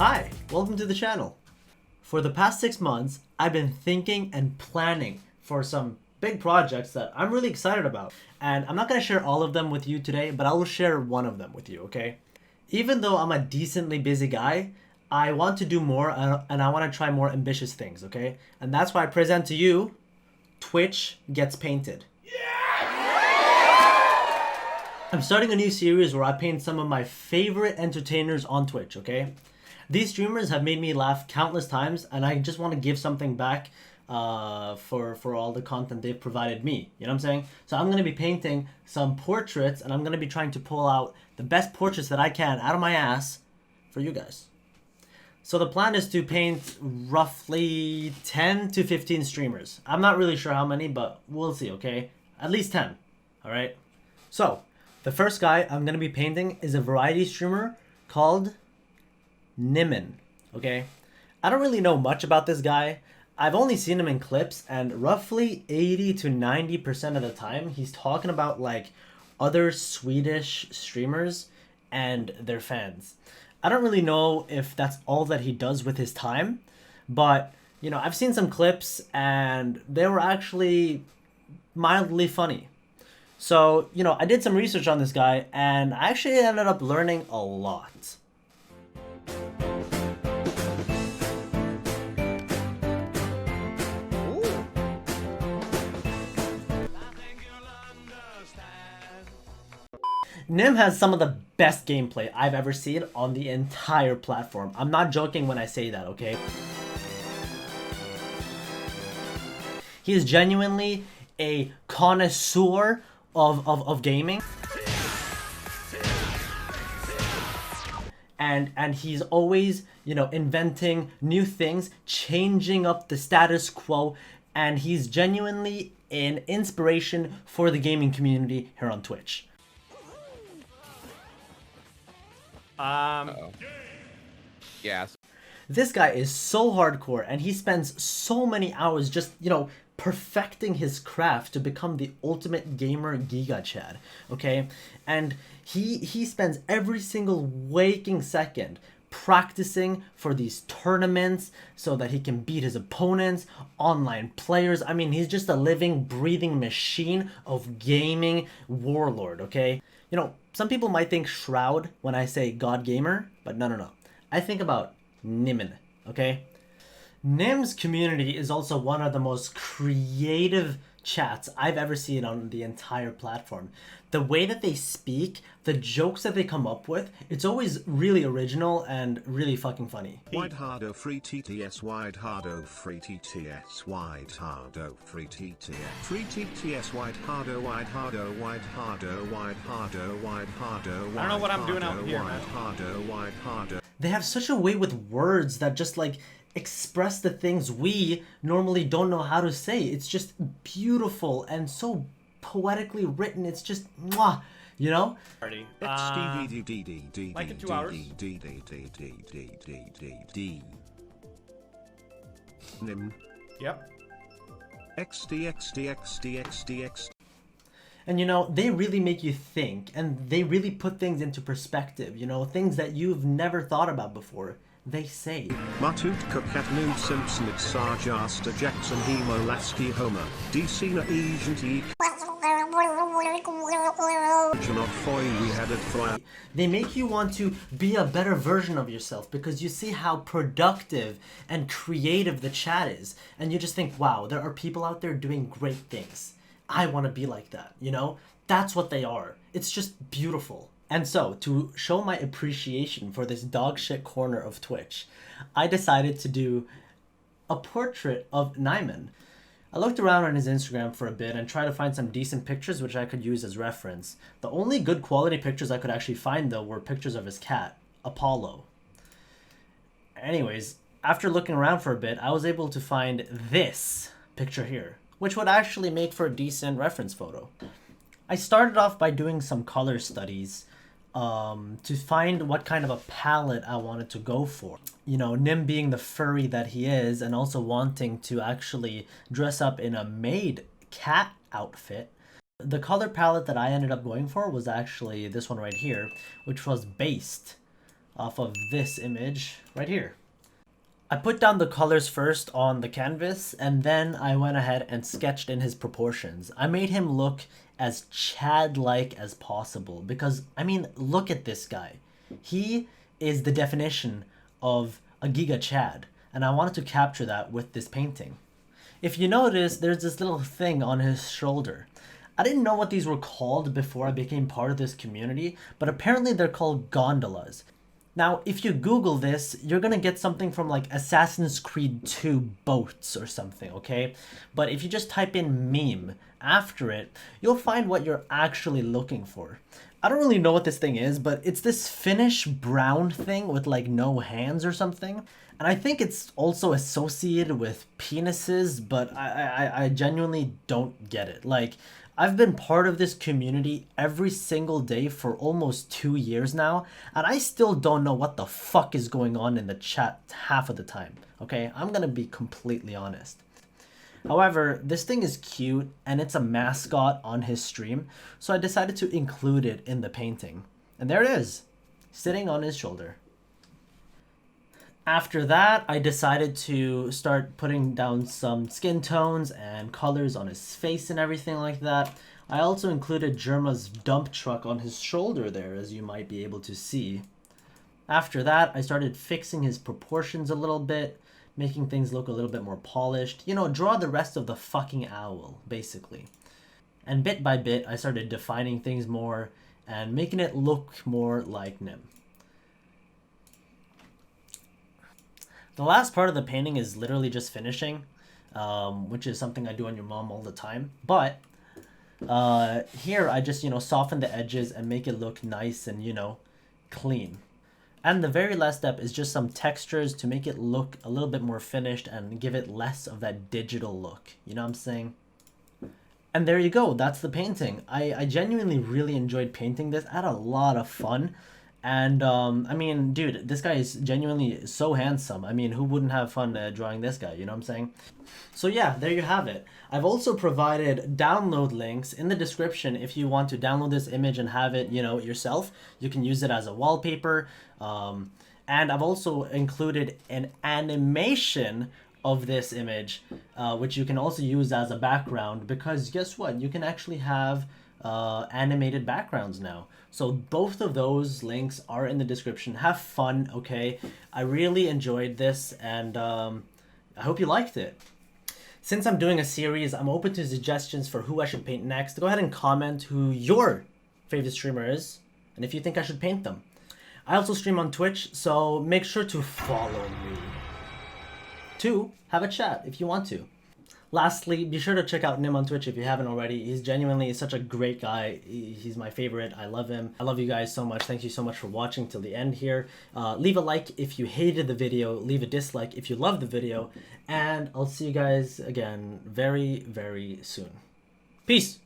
Hi, welcome to the channel. For the past 6 months, I've been thinking and planning for some big projects that I'm really excited about. And I'm not going to share all of them with you today, but I will share one of them with you, okay? Even though I'm a decently busy guy, I want to do more and I want to try more ambitious things, okay? And that's why I present to you Twitch Gets Painted. I'm starting a new series where I paint some of my favorite entertainers on Twitch, okay? These streamers have made me laugh countless times, and I just want to give something back for all the content they've provided me. You know what I'm saying? So I'm going to be painting some portraits, and I'm going to be trying to pull out the best portraits that I can out of my ass for you guys. So the plan is to paint roughly 10 to 15 streamers. I'm not really sure how many, but we'll see, okay? At least 10, all right? So the first guy I'm going to be painting is a variety streamer called NymN, okay? I don't really know much about this guy. I've only seen him in clips, and roughly 80 to 90% of the time, he's talking about like other Swedish streamers and their fans. I don't really know if that's all that he does with his time, but you know, I've seen some clips and they were actually mildly funny. So, you know, I did some research on this guy and I actually ended up learning a lot. NymN has some of the best gameplay I've ever seen on the entire platform. I'm not joking when I say that, okay? He is genuinely a connoisseur of gaming. And he's always, you know, inventing new things, changing up the status quo, and he's genuinely an inspiration for the gaming community here on Twitch. Yes. This guy is so hardcore and he spends so many hours just, you know, perfecting his craft to become the ultimate gamer Giga Chad, okay? And he spends every single waking second practicing for these tournaments so that he can beat his opponents, online players. I mean, he's just a living, breathing machine of gaming warlord, okay? You know, some people might think Shroud when I say God Gamer, but no. I think about NymN, okay? NymN's community is also one of the most creative chats I've ever seen on the entire platform. The way that they speak, the jokes that they come up with, it's always really original and really fucking funny. Wide hardo free TTS, wide hardo free TTS, wide hardo free TTS, free TTS, wide hardo, wide hardo, wide hardo, wide hardo, wide hardo. I don't know what I'm doing out here, man. Wide hardo. They have such a way with words that just like express the things we normally don't know how to say. It's just beautiful and so poetically written. It's just mwah, you know? Party. Like in 2 hours. NymN. Yep. XD. And you know, they really make you think and they really put things into perspective, you know, things that you've never thought about before. They say. Matut Kukat Nu Simpson Sarjasta Jackson Hemo Lasky Homer, Decina Agent E. They make you want to be a better version of yourself because you see how productive and creative the chat is. And you just think, wow, there are people out there doing great things. I want to be like that, you know? That's what they are. It's just beautiful. And so, to show my appreciation for this dogshit corner of Twitch, I decided to do a portrait of NymN. I looked around on his Instagram for a bit and tried to find some decent pictures which I could use as reference. The only good quality pictures I could actually find though were pictures of his cat, Apollo. Anyways, after looking around for a bit, I was able to find this picture here, which would actually make for a decent reference photo. I started off by doing some color studies to find what kind of a palette I wanted to go for. You know, NymN being the furry that he is and also wanting to actually dress up in a maid cat outfit, the color palette that I ended up going for was actually this one right here, which was based off of this image right here. I put down the colors first on the canvas, and then I went ahead and sketched in his proportions. I made him look as Chad-like as possible because, I mean, look at this guy. He is the definition of a Giga Chad, and I wanted to capture that with this painting. If you notice, there's this little thing on his shoulder. I didn't know what these were called before I became part of this community, but apparently they're called gondolas. Now, if you Google this, you're gonna get something from like Assassin's Creed 2 boats or something, okay? But if you just type in meme after it, you'll find what you're actually looking for. I don't really know what this thing is, but it's this Finnish brown thing with like no hands or something. And I think it's also associated with penises, but I genuinely don't get it. Like, I've been part of this community every single day for almost 2 years now, and I still don't know what the fuck is going on in the chat half of the time, okay? I'm gonna be completely honest. However, this thing is cute, and it's a mascot on his stream, so I decided to include it in the painting. And there it is, sitting on his shoulder. After that, I decided to start putting down some skin tones and colors on his face and everything like that. I also included Germa's dump truck on his shoulder there, as you might be able to see. After that, I started fixing his proportions a little bit, making things look a little bit more polished. You know, draw the rest of the fucking owl, basically. And bit by bit, I started defining things more and making it look more like NymN. The last part of the painting is literally just finishing, which is something I do on your mom all the time. But here I just, soften the edges and make it look nice and, clean. And the very last step is just some textures to make it look a little bit more finished and give it less of that digital look. You know what I'm saying? And there you go. That's the painting. I genuinely really enjoyed painting this. I had a lot of fun. And, I mean, dude, this guy is genuinely so handsome. I mean, who wouldn't have fun drawing this guy, you know what I'm saying? So yeah, there you have it. I've also provided download links in the description if you want to download this image and have it, yourself. You can use it as a wallpaper. And I've also included an animation of this image, which you can also use as a background, because guess what? You can actually have animated backgrounds now. So both of those links are in the description. Have fun, okay? I really enjoyed this, and I hope you liked it. Since I'm doing a series, I'm open to suggestions for who I should paint next. Go ahead and comment who your favorite streamer is, and if you think I should paint them. I also stream on Twitch, so make sure to follow me. 2, have a chat if you want to. Lastly, be sure to check out NymN on Twitch if you haven't already. He's genuinely such a great guy. He's my favorite. I love him. I love you guys so much. Thank you so much for watching till the end here. Leave a like if you hated the video. Leave a dislike if you loved the video. And I'll see you guys again very, very soon. Peace!